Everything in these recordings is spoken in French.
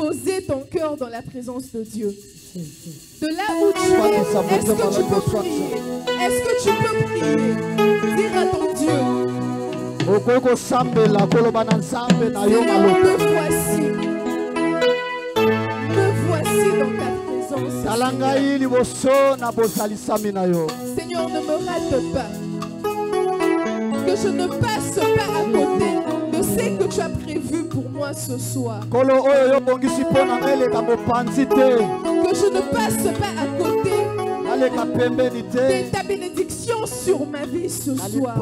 poser ton cœur dans la présence de Dieu. De là où tu es, est-ce que tu peux prier? Est-ce que tu peux prier? Dire à ton Dieu, Seigneur, me voici. Me voici dans ta présence. Seigneur, ne me rate pas. Que je ne passe pas à côté de ce que tu as prévu pour moi ce soir. Que je ne passe pas à côté de ta bénédiction sur ma vie ce soir.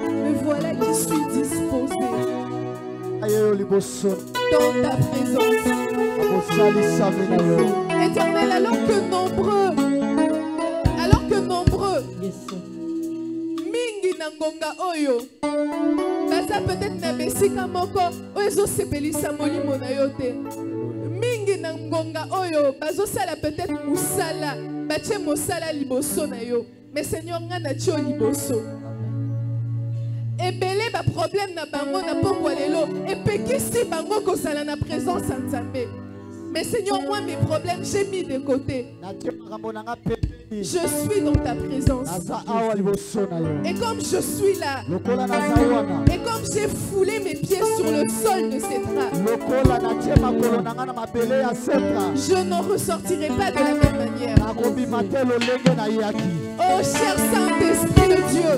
Me voilà qui suis disposé dans ta présence. Éternel, alors que nombreux, mingi nangonga oyo, baza peut-être na besika moko oyo sepelisa molimo na yo te. Mingi nangonga oyo bazosala peut-être musala, batie mosala liboso na yo. Mais Seigneur, nga na tio liboso. Ebele ba problème na bango na poko lelo, epekisi bango kozala na présence en Nzambe. Mais Seigneur, moi mes problèmes, j'ai mis de côté. Je suis dans ta présence. Et comme je suis là, et comme j'ai foulé mes pieds sur le sol de ces draps, je n'en ressortirai pas de la même manière. Oh cher Saint-Esprit de Dieu,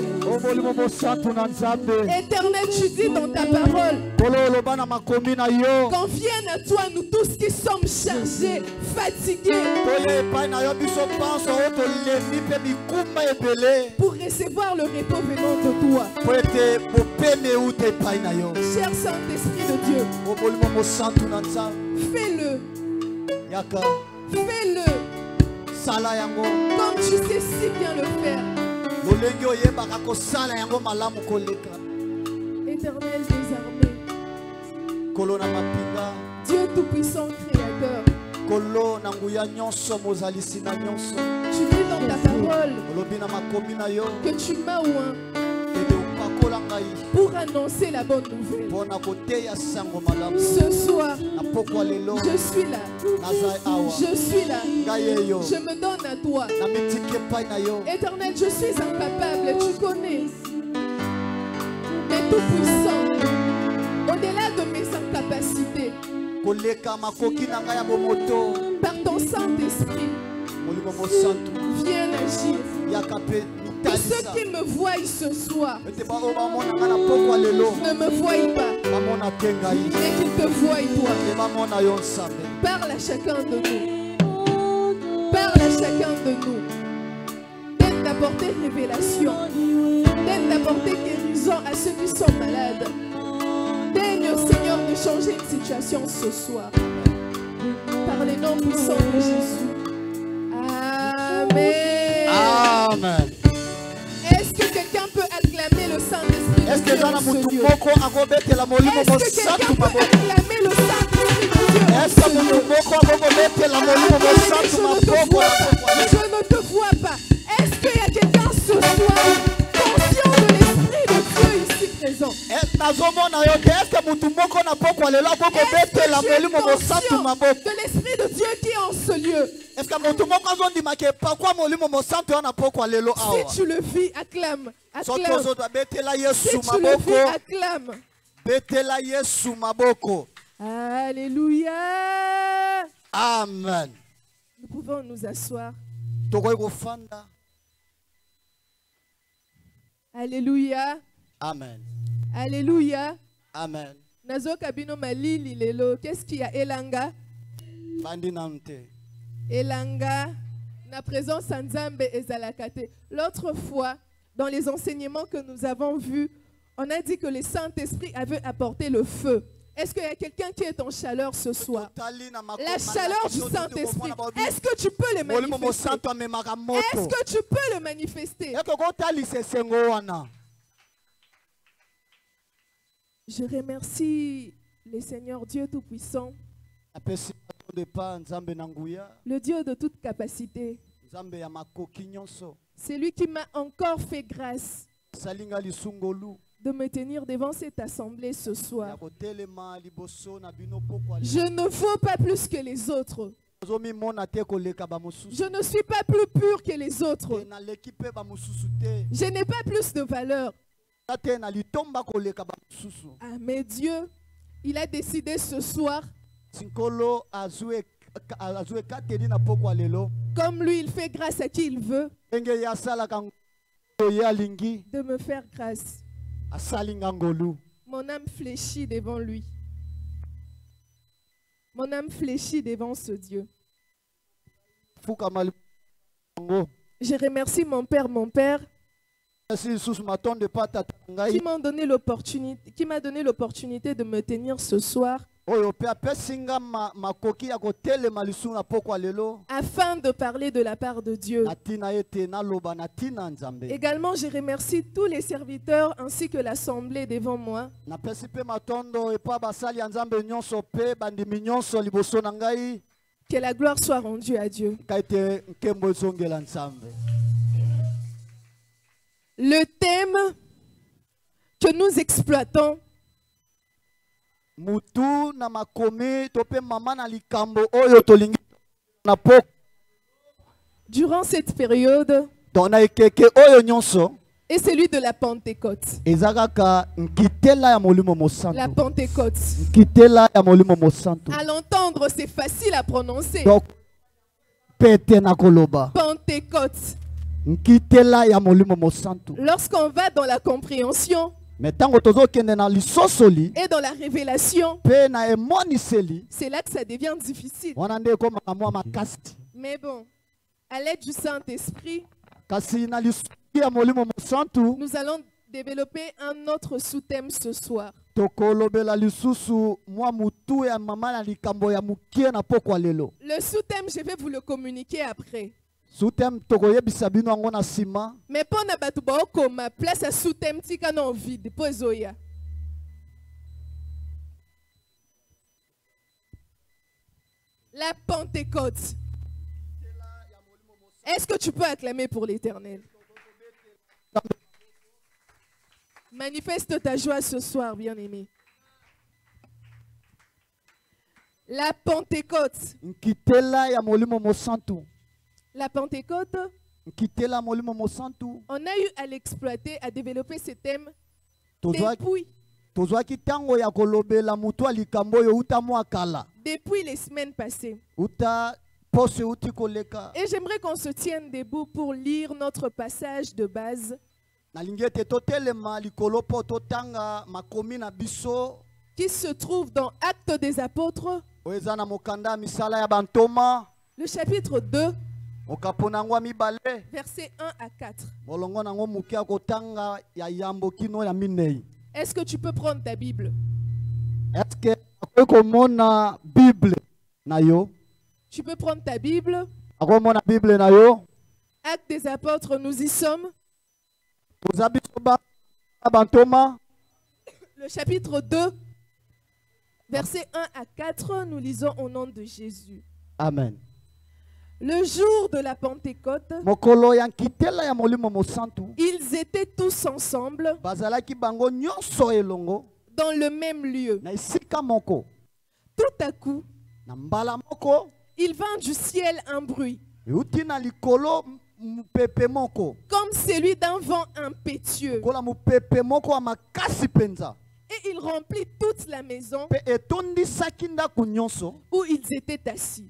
Éternel, tu dis dans ta parole qu'on vienne à toi nous tous qui sommes chargés, fatigués, pour recevoir le repos venant de toi. Cher Saint-Esprit de Dieu, fais-le. Fais-le comme tu sais si bien le faire. Éternel des armées, Dieu tout-puissant créateur, tu dis dans ta parole que tu m'as oint pour annoncer la bonne nouvelle. Ce soir, je suis là. Je suis là. Je me donne à toi. Éternel, je suis incapable, tu connais. Mais tout puissant, au-delà de mes incapacités, par ton Saint-Esprit, viens agir. Que ceux qui me voient ce soir ne me voient pas, mais qu'ils te voient toi. Parle à chacun de nous. Parle à chacun de nous. Donne d'apporter révélation. Donne d'apporter guérison à ceux qui sont malades. Daigne, Seigneur, de changer une situation ce soir. Par les noms puissants de Jésus. Amen. Amen. Est-ce que quelqu'un peut acclamer le Saint-Esprit de Dieu? Est-ce que quelqu'un peut acclamer le Saint-Esprit de Dieu? Je ne te vois pas. Est-ce qu'il y a quelqu'un ce soir conscient de l'Esprit de Dieu ici présent? Est-ce que tu es conscient de l'Esprit de Dieu qui est en ce lieu? Si tu le vis, acclame. Acclame. Si tu le vis, acclame. Alléluia. Amen. Nous pouvons nous asseoir. Alléluia. Amen. Alléluia. Amen. Nazo kabino malili lelo. Qu'est-ce qu'il y a? Elanga. Elanga. Na présence en Nzambe ezalakate. L'autre fois, dans les enseignements que nous avons vus, on a dit que le Saint-Esprit avait apporté le feu. Est-ce qu'il y a quelqu'un qui est en chaleur ce soir? La chaleur du Saint-Esprit. Est-ce que tu peux le manifester? Est-ce que tu peux le manifester? Je remercie le Seigneur Dieu Tout-Puissant, le Dieu de toute capacité. C'est lui qui m'a encore fait grâce de me tenir devant cette assemblée ce soir. Je ne vaux pas plus que les autres. Je ne suis pas plus pur que les autres. Je n'ai pas plus de valeur. Ah, mais Dieu, il a décidé ce soir, comme lui, il fait grâce à qui il veut, de me faire grâce. Mon âme fléchit devant lui. Mon âme fléchit devant ce Dieu. Je remercie mon Père, qui m'a donné l'opportunité de me tenir ce soir, afin de parler de la part de Dieu. Également, je remercie tous les serviteurs ainsi que l'assemblée devant moi. Que la gloire soit rendue à Dieu. Le thème que nous exploitons durant cette période est celui de la Pentecôte. La Pentecôte. À l'entendre, c'est facile à prononcer. Pentecôte. Lorsqu'on va dans la compréhension et dans la révélation, c'est là que ça devient difficile. Mais bon, à l'aide du Saint-Esprit, nous allons développer un autre sous-thème ce soir. Le sous-thème, je vais vous le communiquer après. Mais pour ma place à sous-thème, tika non vide. La Pentecôte. Est-ce que tu peux acclamer pour l'Éternel? Manifeste ta joie ce soir, bien-aimé. La Pentecôte. La Pentecôte, on a eu à l'exploiter, à développer ce thème depuis les semaines passées. Et j'aimerais qu'on se tienne debout pour lire notre passage de base qui se trouve dans Actes des Apôtres, le chapitre 2, versets 1 à 4. Est-ce que tu peux prendre ta Bible? Tu peux prendre ta Bible. Actes des Apôtres, nous y sommes. Le chapitre 2, versets 1 à 4, nous lisons au nom de Jésus. Amen. Le jour de la Pentecôte, ils étaient tous ensemble dans le même lieu. Tout à coup, il vint du ciel un bruit, comme celui d'un vent impétueux, et il remplit toute la maison où ils étaient assis.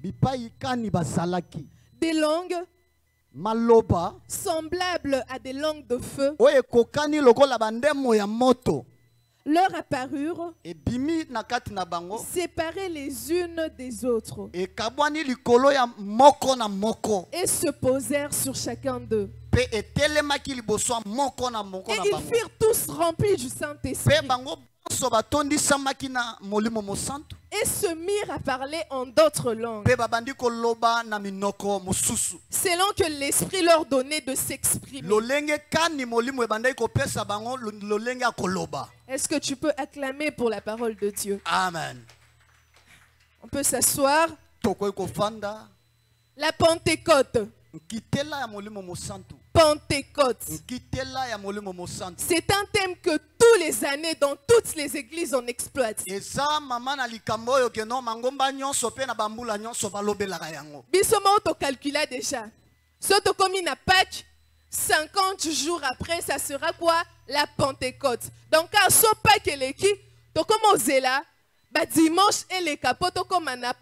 Des langues semblables à des langues de feu leur apparurent, séparées les unes des autres, et se posèrent sur chacun d'eux. Et ils firent tous remplis du Saint-Esprit et se mirent à parler en d'autres langues, selon que l'Esprit leur donnait de s'exprimer. Est-ce que tu peux acclamer pour la parole de Dieu? Amen. On peut s'asseoir. La Pentecôte. Pentecôte. C'est un thème que tous les années, dans toutes les églises, on exploite. Bisomo to calcula déjà. Soto comme une Pâques, 50 jours après, ça sera quoi? La Pentecôte. Donc, à ce Pâques et l'équipe, to comme au zéla, dimanche et les capotes comme un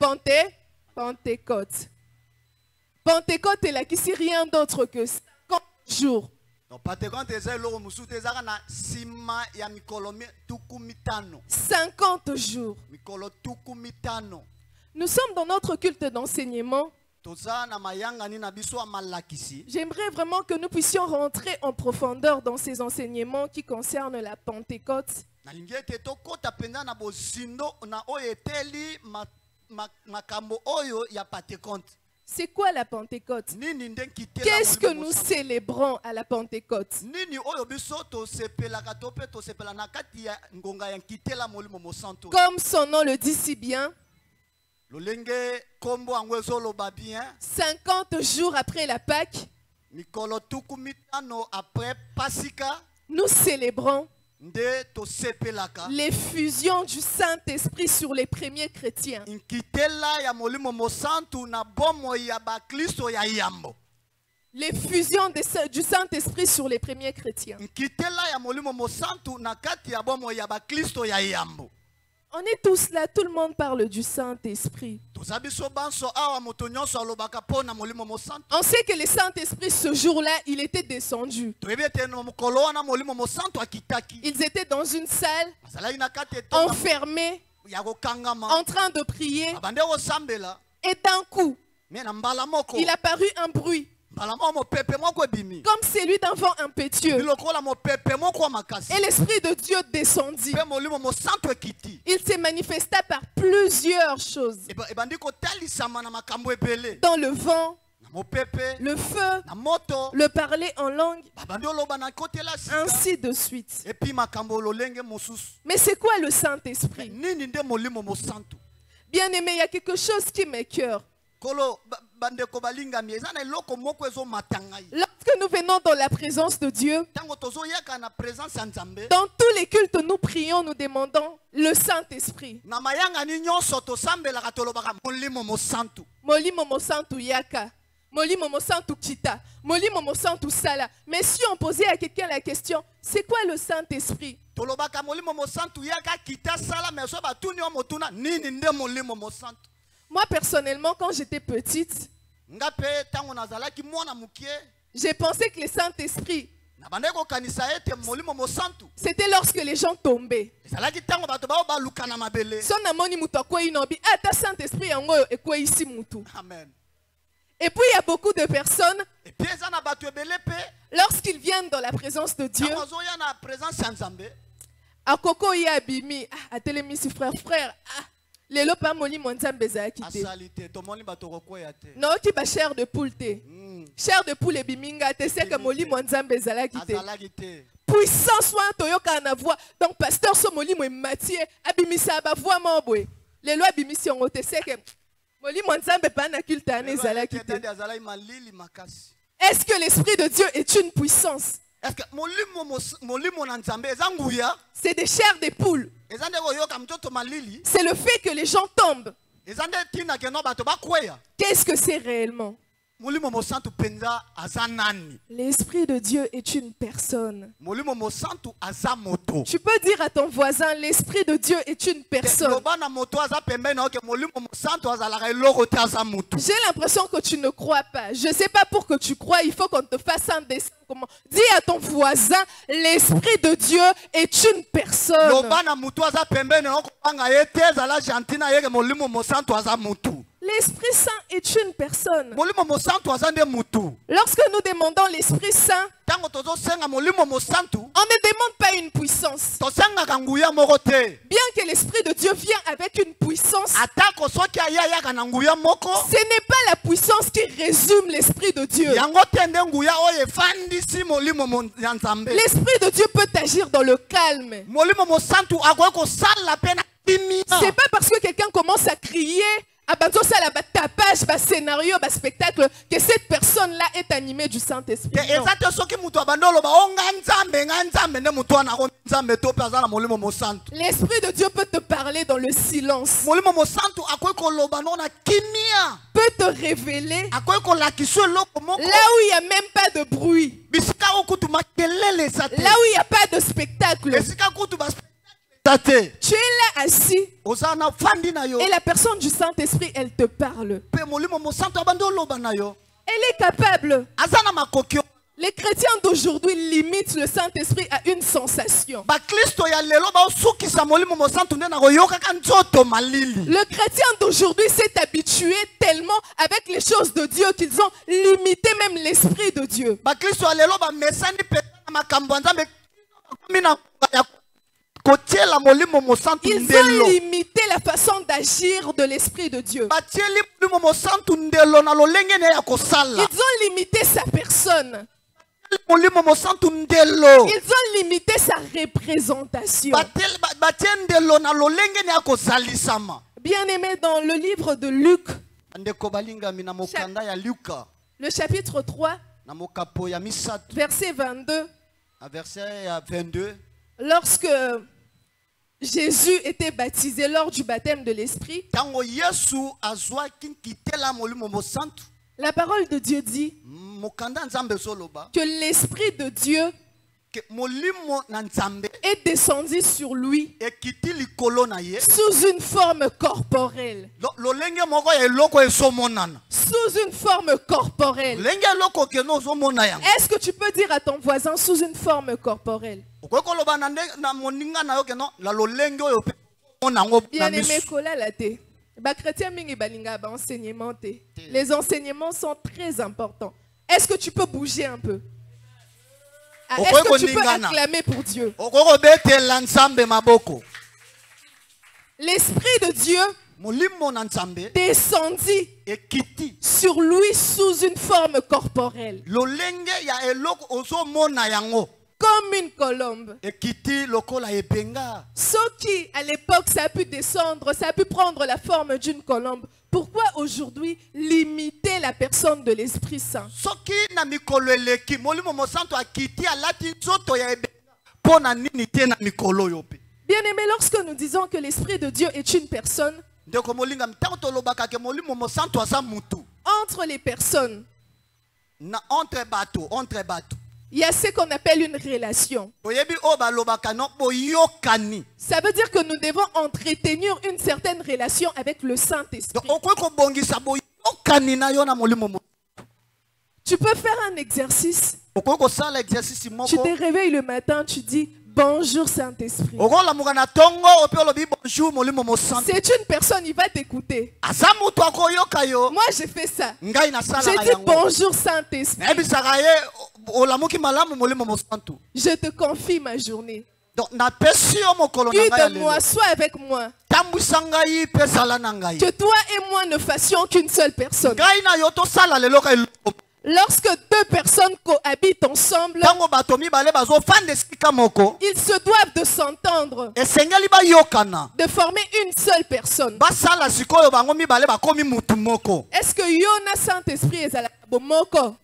Pentecôte. Pentecôte est là qui c'est rien d'autre que 50 jours. 50 jours. Nous sommes dans notre culte d'enseignement. J'aimerais vraiment que nous puissions rentrer en profondeur dans ces enseignements qui concernent la Pentecôte. C'est quoi la Pentecôte? Qu'est-ce que nous célébrons à la Pentecôte? Comme son nom le dit si bien, 50 jours après la Pâque, nous célébrons l'effusion du Saint-Esprit sur les premiers chrétiens. L'effusion du Saint-Esprit sur les premiers chrétiens. On est tous là, tout le monde parle du Saint-Esprit. On sait que le Saint-Esprit, ce jour-là, il était descendu. Ils étaent dans une salle, enfermés, en train de prier. Et d'un coup, il apparut un bruit. Comme celui d'un vent impétueux. Et l'Esprit de Dieu descendit. Il s'est manifesté par plusieurs choses. Dans le vent, le feu, le parler en langue, ainsi de suite. Mais c'est quoi le Saint-Esprit? Bien aimé, il y a quelque chose qui m'écoeure. Lorsque nous venons dans la présence de Dieu, dans tous les cultes, nous prions, nous demandons le Saint-Esprit. Moli momo santu yaka, moli momo santu kita, moli momo santu sala. Mais si on posait à quelqu'un la question, c'est quoi le Saint-Esprit? Moi personnellement, quand j'étais petite, j'ai pensé que le Saint-Esprit, c'était lorsque les gens tombaient. Et puis il y a beaucoup de personnes, lorsqu'ils viennent dans la présence de Dieu, à Koko Yabimi, à Télémis frère, les lopas moli monzambe za kité. Non qui ba chair de poule té. Chair de poule et biminga té c'est que moli monzambe za kité. Puissance soit toyoka na voix. Donc pasteur so moli mo matie abimisa ba voix mobwe. Les lois bimission o té c'est que moli monzambe pa na culte ané za kité. Est-ce que l'esprit de Dieu est une puissance? C'est des chairs de poules. C'est le fait que les gens tombent. Qu'est-ce que c'est réellement? L'Esprit de Dieu est une personne. Tu peux dire à ton voisin, l'Esprit de Dieu est une personne. J'ai l'impression que tu ne crois pas. Je ne sais pas pour que tu crois, il faut qu'on te fasse un dessin. Dis à ton voisin, l'Esprit de Dieu est une personne. L'Esprit Saint est une personne. Lorsque nous demandons l'Esprit Saint, on ne demande pas une puissance. Bien que l'Esprit de Dieu vienne avec une puissance, ce n'est pas la puissance qui résume l'Esprit de Dieu. L'Esprit de Dieu peut agir dans le calme. C'est pas parce que quelqu'un commence à crier, tapage, scénario, spectacle, que cette personne-là est être animé du Saint-Esprit. L'Esprit de Dieu peut te parler dans le silence. Peut te révéler là où il n'y a même pas de bruit. Là où il n'y a pas de spectacle. Tu es là assis et la personne du Saint-Esprit, elle te parle. Elle est capable. Les chrétiens d'aujourd'hui limitent le Saint-Esprit à une sensation. Le chrétien d'aujourd'hui s'est habitué tellement avec les choses de Dieu qu'ils ont limité même l'Esprit de Dieu. Ils ont limité la façon d'agir de l'Esprit de Dieu. Ils ont limité sa personne. Ils ont limité sa représentation. Bien aimé, dans le livre de Luc, le chapitre 3, verset 22, lorsque Jésus était baptisé lors du baptême de l'Esprit, la parole de Dieu dit que l'Esprit de Dieu est descendu sur lui sous une forme corporelle. Sous une forme corporelle. Est-ce que tu peux dire à ton voisin sous une forme corporelle? Bien-aimé, les enseignements sont très importants. Est-ce que tu peux bouger un peu? Est-ce que tu peux acclamer pour Dieu? L'Esprit de Dieu descendit sur lui sous une forme corporelle. Comme une colombe. Ce qui, à l'époque, ça a pu descendre, ça a pu prendre la forme d'une colombe. Pourquoi aujourd'hui limiter la personne de l'Esprit Saint? Bien aimé, lorsque nous disons que l'Esprit de Dieu est une personne, entre les personnes, il y a ce qu'on appelle une relation. Ça veut dire que nous devons entretenir une certaine relation avec le Saint-Esprit. Tu peux faire un exercice. Tu te réveilles le matin, tu dis bonjour Saint-Esprit. C'est une personne, il va t'écouter. Moi j'ai fait ça. J'ai dit bonjour Saint-Esprit. Je te confie ma journée. Guide-moi, sois avec moi. Que toi et moi ne fassions qu'une seule personne. Lorsque deux personnes cohabitent ensemble, ils se doivent de s'entendre, de former une seule personne. Est-ce que Yona Saint-Esprit est à la Moko?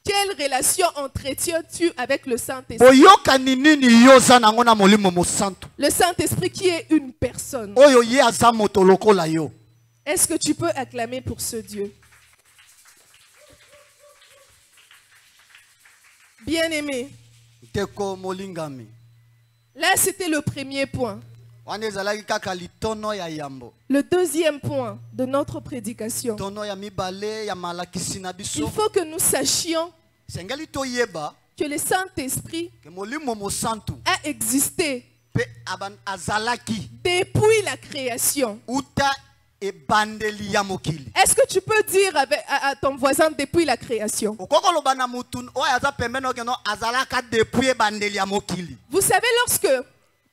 Quelle relation entretiens-tu avec le Saint-Esprit? Le Saint-Esprit qui est une personne. Est-ce que tu peux acclamer pour ce Dieu? Bien-aimé. Là, c'était le premier point. Le deuxième point de notre prédication. Il faut que nous sachions que le Saint-Esprit a existé depuis la création. Est-ce que tu peux dire à ton voisin depuis la création? Vous savez, lorsque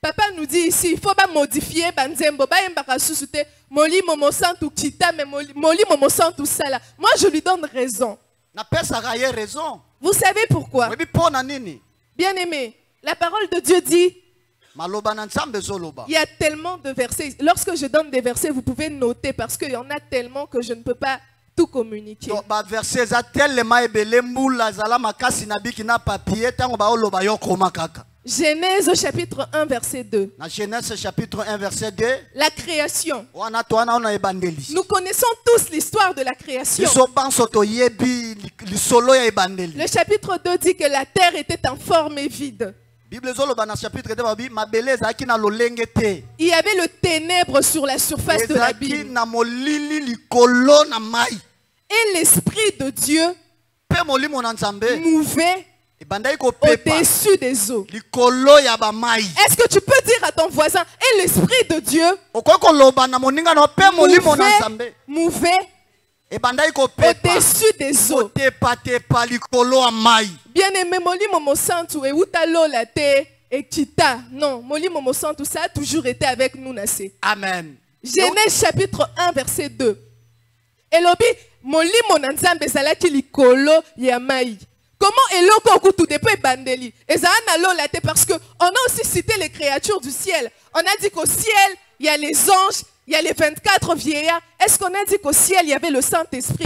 Papa nous dit ici, il faut pas modifier Banzembo, Moli Momo Santu Kita, mais Moli Momo Santu Sala. Moi, je lui donne raison. Vous savez pourquoi? Bien aimé, la parole de Dieu dit, il y a tellement de versets. Lorsque je donne des versets, vous pouvez noter parce qu'il y en a tellement que je ne peux pas tout communiquer. Genèse chapitre 1 verset 2. Genèse chapitre 1 verset 2. La création. Nous connaissons tous l'histoire de la création. Le chapitre 2 dit que la terre était en forme et vide. Il y avait le ténèbre sur la surface de l'abîme. Et l'Esprit de Dieu mouvait au-dessus des eaux. Est-ce que tu peux dire à ton voisin, et l'Esprit de Dieu mouvait au-dessus des eaux? Bien aimé, Moli Momo Santu et Utalola te et Kita. Non, Moli Momo Santu, ça a toujours été avec nous, Nassé. Amen. Genèse chapitre 1 verset 2. Elobi Moli Monanzambe Zalaki Likolo Yamai. Comment eloko kutu depuis bandeli? Et ça parce que on a aussi cité les créatures du ciel. On a dit qu'au ciel il y a les anges, il y a les 24 vieillards. Est-ce qu'on a dit qu'au ciel il y avait le Saint-Esprit?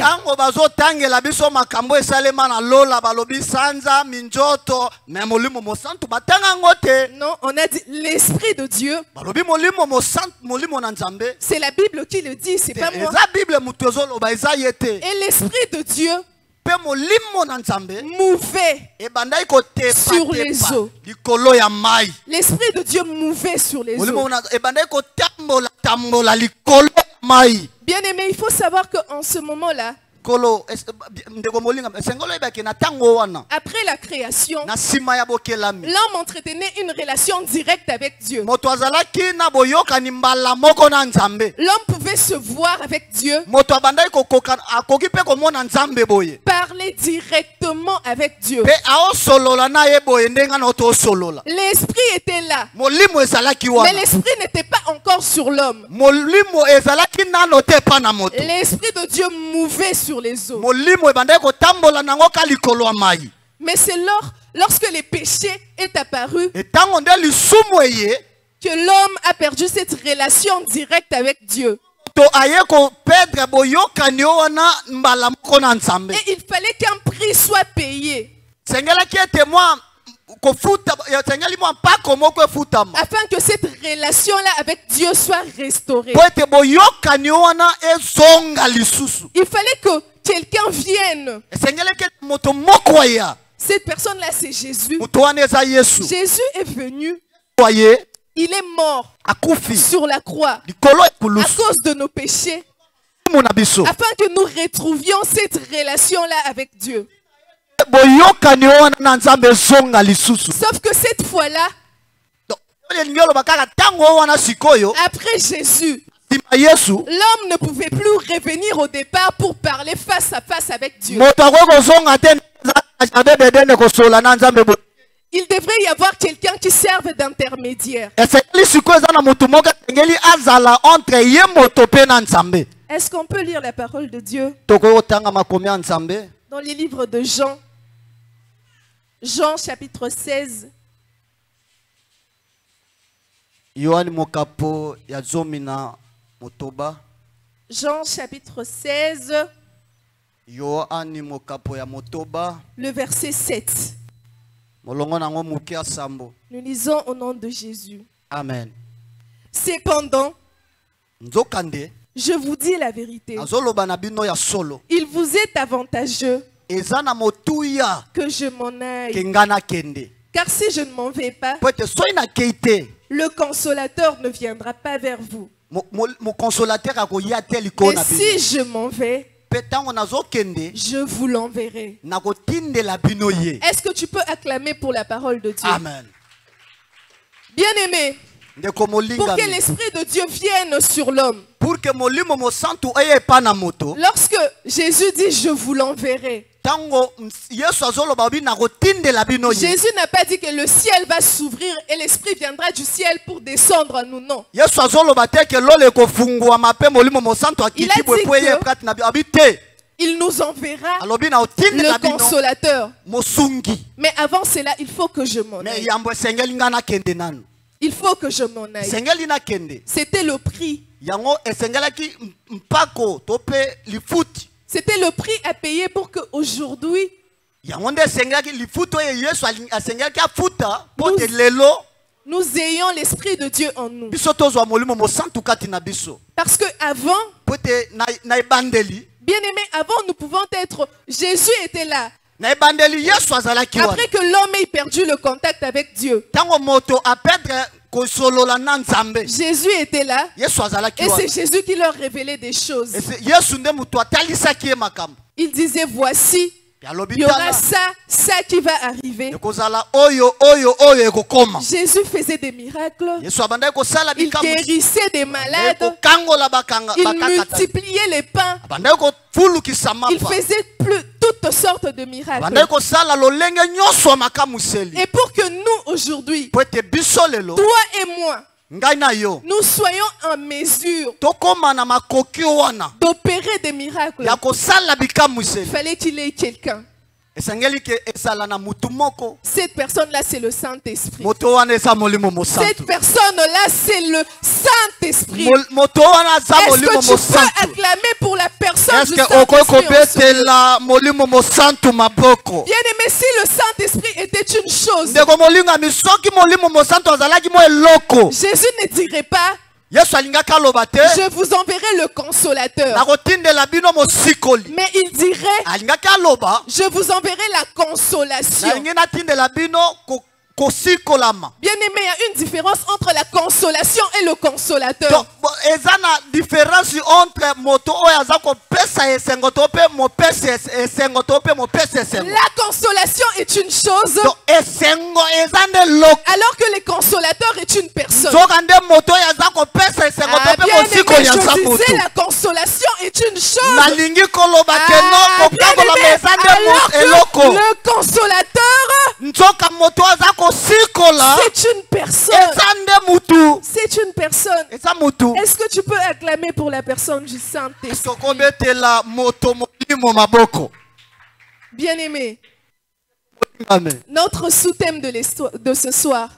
Non, on a dit l'Esprit de Dieu. C'est la Bible qui le dit, c'est pas moi. Et l'Esprit de Dieu mouvait sur les eaux. L'Esprit de Dieu mouvait sur les eaux. Bien aimé, il faut savoir qu'en ce moment-là, après la création, l'homme entretenait une relation directe avec Dieu. L'homme pouvait se voir avec Dieu, parler directement avec Dieu. L'esprit était là, mais l'esprit n'était pas encore sur l'homme. L'Esprit de Dieu mouvait sur les eaux. Mais c'est lorsque les péchés est apparu que l'homme a perdu cette relation directe avec Dieu. Et il fallait qu'un prix soit payé afin que cette relation-là avec Dieu soit restaurée. Il fallait que quelqu'un vienne. Cette personne-là, c'est Jésus. Jésus est venu. Il est mort sur la croix à cause de nos péchés, afin que nous retrouvions cette relation-là avec Dieu. Sauf que cette fois-là, après Jésus, l'homme ne pouvait plus revenir au départ pour parler face à face avec Dieu. Il devrait y avoir quelqu'un qui serve d'intermédiaire. Est-ce qu'on peut lire la parole de Dieu dans les livres de Jean? Jean chapitre 16. Jean chapitre 16. Le verset 7. Nous lisons au nom de Jésus. Amen. Cependant, je vous dis la vérité. Il vous est avantageux que je m'en aille. Car si je ne m'en vais pas, le consolateur ne viendra pas vers vous. Et si je m'en vais, je vous l'enverrai. Est-ce que tu peux acclamer pour la parole de Dieu? Amen. Bien aimé, pour que l'Esprit de Dieu vienne sur l'homme, lorsque Jésus dit je vous l'enverrai, Jésus n'a pas dit que le ciel va s'ouvrir et l'Esprit viendra du ciel pour descendre à nous, non. Il a dit qu'il nous enverra le consolateur. Mais avant cela, il faut que je m'en aille. Il faut que je m'en aille. C'était le prix à payer pour qu'aujourd'hui, nous ayons l'Esprit de Dieu en nous. Parce qu'avant, bien aimé, avant nous pouvons être... Jésus était là. Après que l'homme ait perdu le contact avec Dieu, Jésus était là. Et c'est Jésus qui leur révélait des choses. Il disait, voici, il y aura ça qui va arriver. Jésus faisait des miracles. Il guérissait des malades. Il multipliait les pains. Il faisait toutes sortes de miracles. Et pour que nous, aujourd'hui, toi et moi, nous soyons en mesure d'opérer des miracles, il fallait qu'il y ait quelqu'un. Cette personne-là, c'est le Saint-Esprit. Cette personne-là, c'est le Saint-Esprit. Est-ce que tu peux acclamer pour la personne du Saint-Esprit? Bien aimé, si le Saint-Esprit était une chose, Jésus ne dirait pas, je vous enverrai le consolateur. Mais il dirait, je vous enverrai la consolation. Bien aimé, il y a une différence entre la consolation et le consolateur. La consolation est une chose, alors que le consolateur est une personne. Bien aimé, je disais, la consolation est une chose, alors que le consolateur, c'est une personne. C'est une personne. Est-ce que tu peux acclamer pour la personne du Saint-Esprit? Bien aimé, notre sous-thème de ce soir.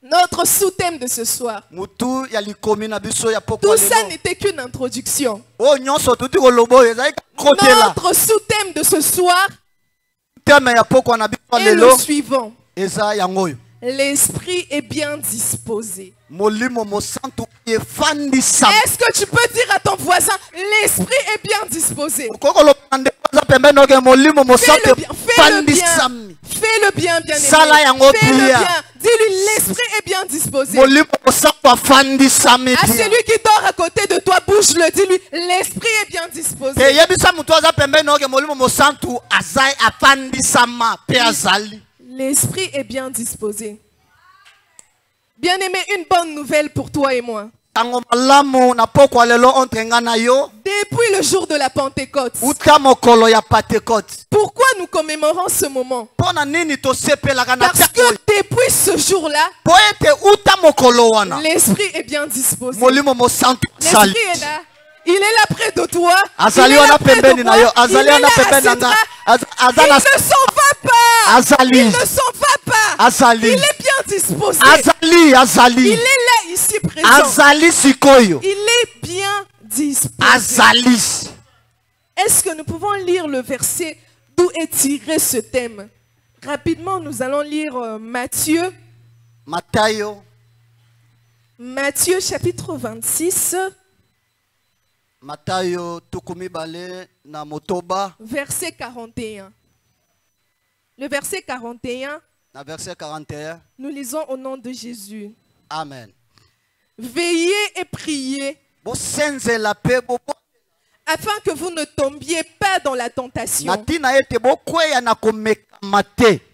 Notre sous-thème de ce soir. Tout ça n'était qu'une introduction. Notre sous-thème de ce soir est le suivant. L'esprit est bien disposé. Est-ce que tu peux dire à ton voisin, l'esprit est bien disposé? Fais-le bien, bien aimé. Fais-le bien. Dis-lui, l'esprit est bien disposé. À celui qui dort à côté de toi, bouge-le. Dis-lui, l'esprit est bien disposé. L'esprit est bien disposé. Bien aimé, une bonne nouvelle pour toi et moi. Depuis le jour de la Pentecôte, pourquoi nous commémorons ce moment? Parce que depuis ce jour-là, l'esprit est bien disposé. L'esprit est là. Il est là près de toi. Il est là près de moi. Il est là à il ne s'en va pas. Il ne s'en va pas. Il est bien disposé. Il est là ici présent. Il est bien disposé. Est-ce que nous pouvons lire le verset d'où est tiré ce thème? Rapidement, nous allons lire Matthieu chapitre 26. Verset 41. Le verset 41. Nous lisons au nom de Jésus. Amen. Veillez et priez afin que vous ne tombiez pas dans la tentation.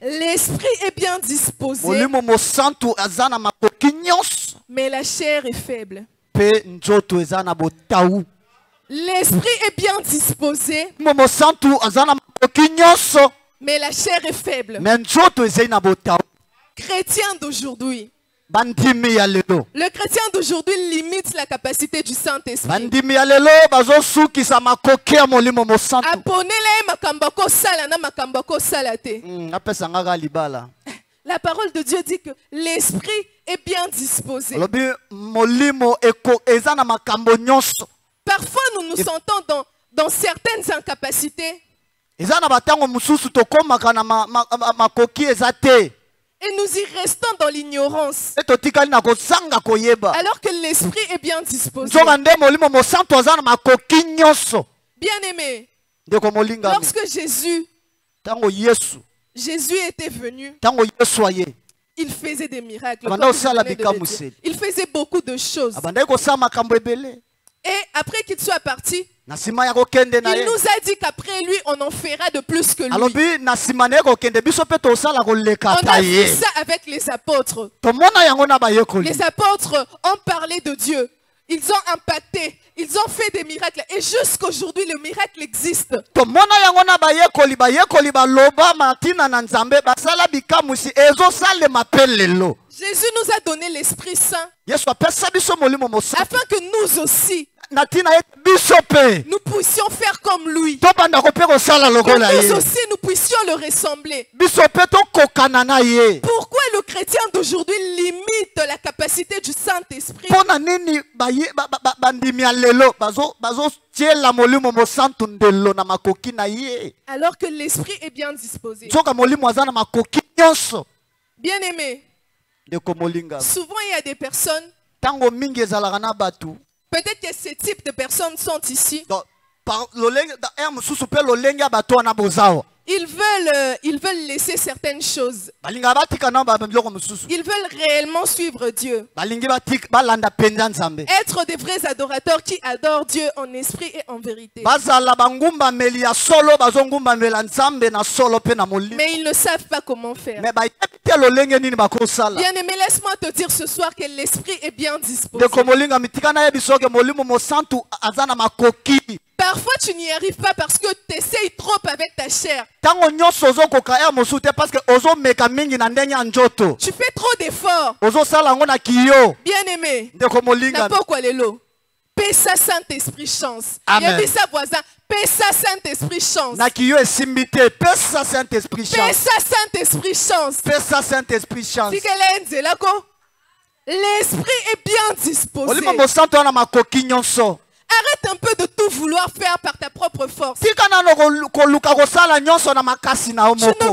L'esprit est bien disposé, mais la chair est faible. L'esprit est bien disposé, mais la chair est faible. Chrétien d'aujourd'hui, le chrétien d'aujourd'hui limite la capacité du Saint-Esprit. La parole de Dieu dit que l'esprit est bien disposé. Parfois nous nous sentons dans certaines incapacités. Et nous y restons dans l'ignorance. Alors que l'esprit est bien disposé. Bien aimé. Lorsque Jésus était venu, il faisait des miracles. Il faisait beaucoup de choses. Et après qu'il soit parti, il nous a dit qu'après lui, on en fera de plus que lui. On a fait ça avec les apôtres. Les apôtres ont parlé de Dieu. Ils ont impacté. Ils ont fait des miracles. Et jusqu'aujourd'hui, le miracle existe. Jésus nous a donné l'Esprit Saint afin que nous aussi, nous puissions faire comme lui. Que nous aussi, nous puissions le ressembler. Pourquoi le chrétien d'aujourd'hui limite la capacité du Saint-Esprit? Alors que l'Esprit est bien disposé. Bien aimé, souvent il y a des personnes, peut-être que ce type de personnes sont ici. Ils veulent laisser certaines choses. Ils veulent réellement suivre Dieu. Être des vrais adorateurs qui adorent Dieu en esprit et en vérité. Mais ils ne savent pas comment faire. Bien aimé, laisse-moi te dire ce soir que l'esprit est bien disposé. Parfois tu n'y arrives pas parce que tu essayes trop avec ta chair. Tu fais trop d'efforts. Bien aimé, n'a pas quoi les lots. Paix ça Saint-Esprit chance. Il y a dit ça voisin. Paix ça Saint-Esprit chance. Paix ça Saint-Esprit chance. L'esprit est bien disposé. Arrête un peu de tout vouloir faire par ta propre force. Tu ne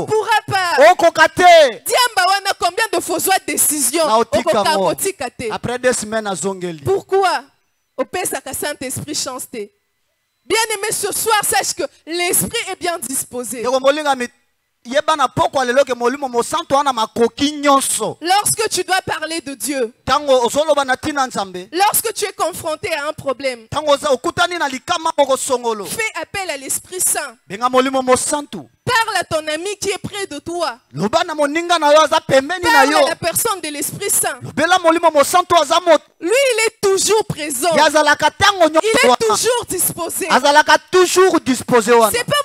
pourras pas. Diamba, combien de fausses décisions? Après 2 semaines, pourquoi? Au Pessaka Saint-Esprit chance. Bien aimé, ce soir, sache que l'esprit est bien disposé. Lorsque tu dois parler de Dieu, lorsque tu es confronté à un problème, fais appel à l'Esprit Saint. Parle à ton ami qui est près de toi. Parle à la personne de l'Esprit Saint. Lui, il est toujours présent. Il est toujours disposé. C'est pas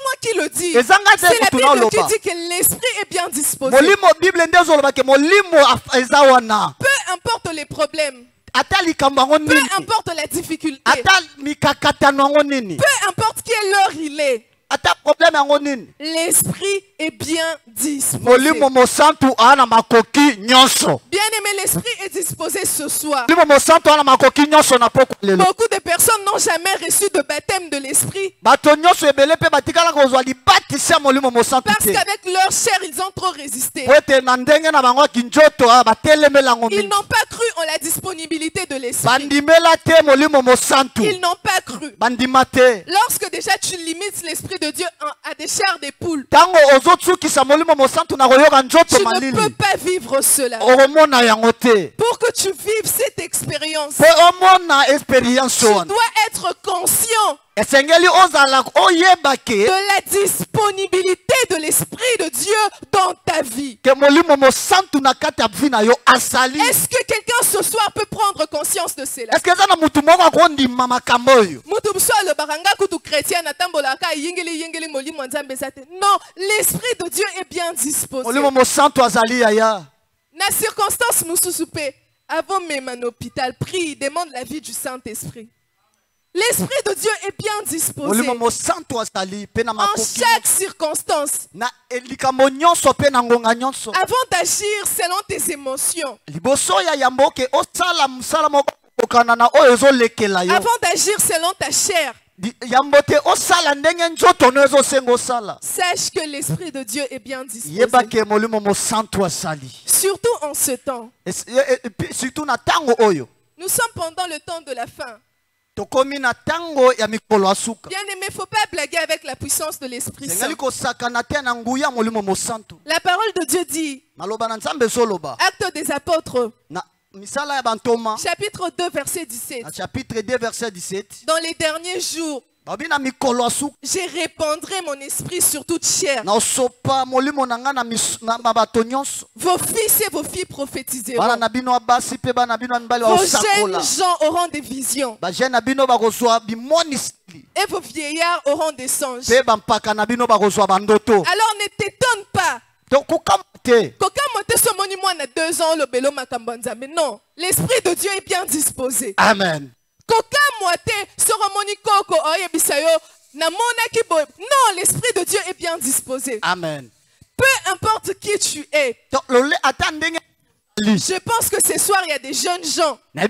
moi qui le dis. C'est la Bible qui dit que l'Esprit est bien disposé. Peu importe les problèmes. Peu importe la difficulté. Peu importe quelle heure il est. L'esprit est bien disposé. Bien aimé, l'esprit est disposé ce soir. Beaucoup de personnes n'ont jamais reçu de baptême de l'esprit. Parce qu'avec leur chair, ils ont trop résisté. Ils n'ont pas cru en la disponibilité de l'esprit. Ils n'ont pas cru. Lorsque déjà tu limites l'esprit de Dieu à des chairs des poules, tu ne peux pas vivre cela. Pour que tu vives cette expérience, tu dois être conscient de la disponibilité de l'Esprit de Dieu dans ta vie. Est-ce que quelqu'un ce soir peut prendre conscience de cela? Non, l'Esprit de Dieu est bien disposé. La circonstance nous soupe. Avant même un hôpital, prie, demande la vie du Saint-Esprit. L'Esprit de Dieu est bien disposé en chaque circonstance. Avant d'agir selon tes émotions, avant d'agir selon ta chair, Sache que l'Esprit de Dieu est bien disposé. Surtout en ce temps. Nous sommes pendant le temps de la fin. Bien aimé, il ne faut pas blaguer avec la puissance de l'Esprit Saint. La parole de Dieu dit, Actes des Apôtres, chapitre 2, verset 17. Dans les derniers jours, je répandrai mon esprit sur toute chair. Vos fils et vos filles prophétiseront. Vos jeunes gens auront des visions. Et vos vieillards auront des songes. Alors ne t'étonne pas. Non, l'Esprit de Dieu est bien disposé. Amen. Non, l'Esprit de Dieu est bien disposé. Amen. Peu importe qui tu es. Je pense que ce soir, il y a des jeunes gens. Il y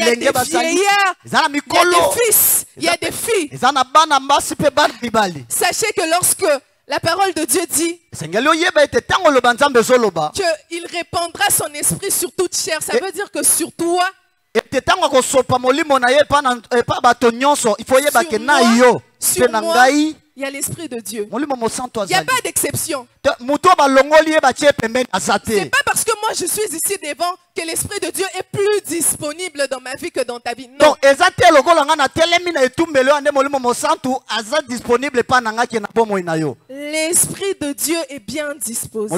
a des vieillards. Il y a des fils. Il y a des filles. Sachez que lorsque la parole de Dieu dit qu'il répandra son esprit sur toute chair, ça veut dire que sur toi, sur moi, il y a l'Esprit de Dieu. Il n'y a pas d'exception. C'est pas parce que moi je suis ici devant que l'Esprit de Dieu est plus disponible dans ma vie que dans ta vie. Non. L'Esprit de Dieu est bien disposé.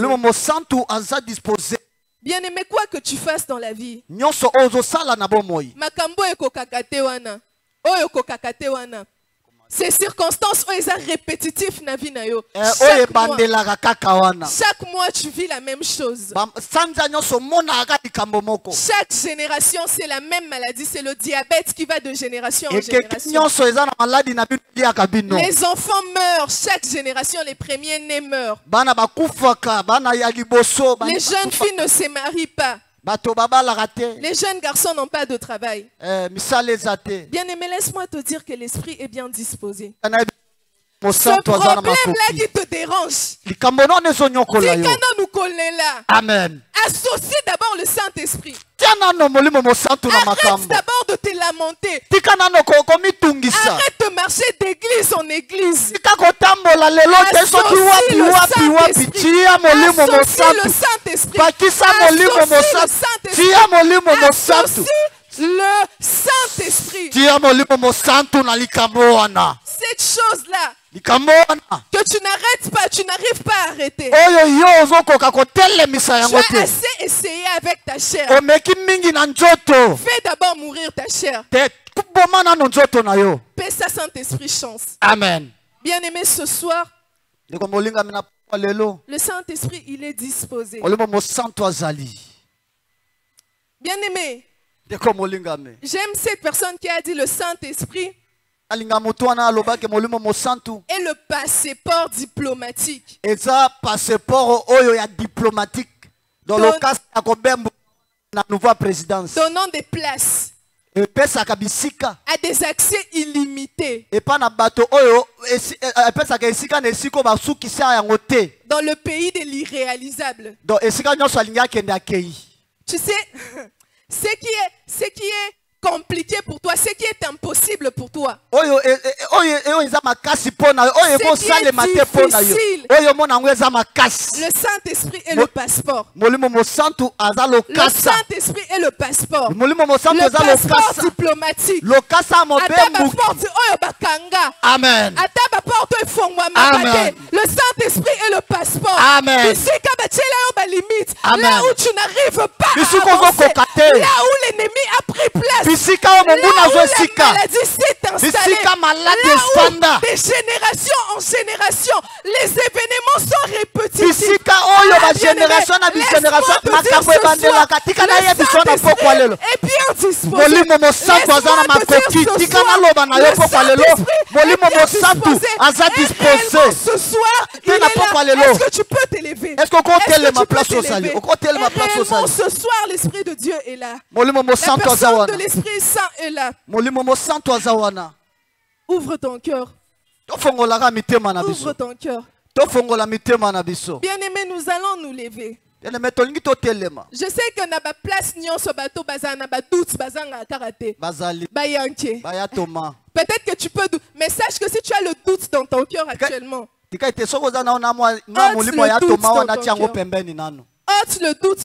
Bien aimé, quoi que tu fasses dans la vie, ces circonstances sont répétitives na vie na yo. Chaque mois tu vis la même chose. Chaque génération c'est la même maladie, c'est le diabète qui va de génération en génération. Les enfants meurent, chaque génération les premiers nés meurent. Les jeunes filles ne se marient pas. Les jeunes garçons n'ont pas de travail. Bien aimé, laisse-moi te dire que l'esprit est bien disposé. Ce problème-là qui te dérange, Amen. Associe d'abord le Saint-Esprit. Arrête d'abord de te lamenter. Arrête de marcher d'église en église. Associe le Saint-Esprit. Associe le Saint-Esprit. Le Saint-Esprit. Cette chose-là que tu n'arrêtes pas, tu n'arrives pas à arrêter. Tu as assez essayé avec ta chair. Fais d'abord mourir ta chair. Paix sa Saint-Esprit chance. Amen. Bien aimé, ce soir, le Saint-Esprit, il est disposé. Bien aimé, j'aime cette personne qui a dit le Saint-Esprit est le passeport diplomatique. Donnant des places à des accès illimités dans le pays de l'irréalisable. Tu sais, ce qui est compliqué pour toi, ce qui est impossible pour toi, ce qui est difficile, le Saint-Esprit est le passeport. Le Saint-Esprit est le passeport. Le passeport diplomatique. Amen. Le Saint-Esprit est le passeport. Amen. Là où tu n'arrives pas à avancer, là où l'ennemi a pris place, là où la maladie s'est installée, là où de génération en génération les événements sont répétitifs. Le Saint-Esprit est bien disposé. Ce soir, il est là. Est-ce que tu peux t'élever? Est-ce que tu peux t'élever? Réellement, ce soir, l'Esprit de Dieu est là. La personne de l'Esprit Saint est là. Ouvre ton cœur. Ouvre ton cœur. Bien-aimé, nous allons nous lever. Je sais que na ba place nyonso bato baza na ba doute bazanga karaté. Bayanke. Peut-être que tu peux, mais sache que si tu as le doute dans ton cœur actuellement, ôte le doute.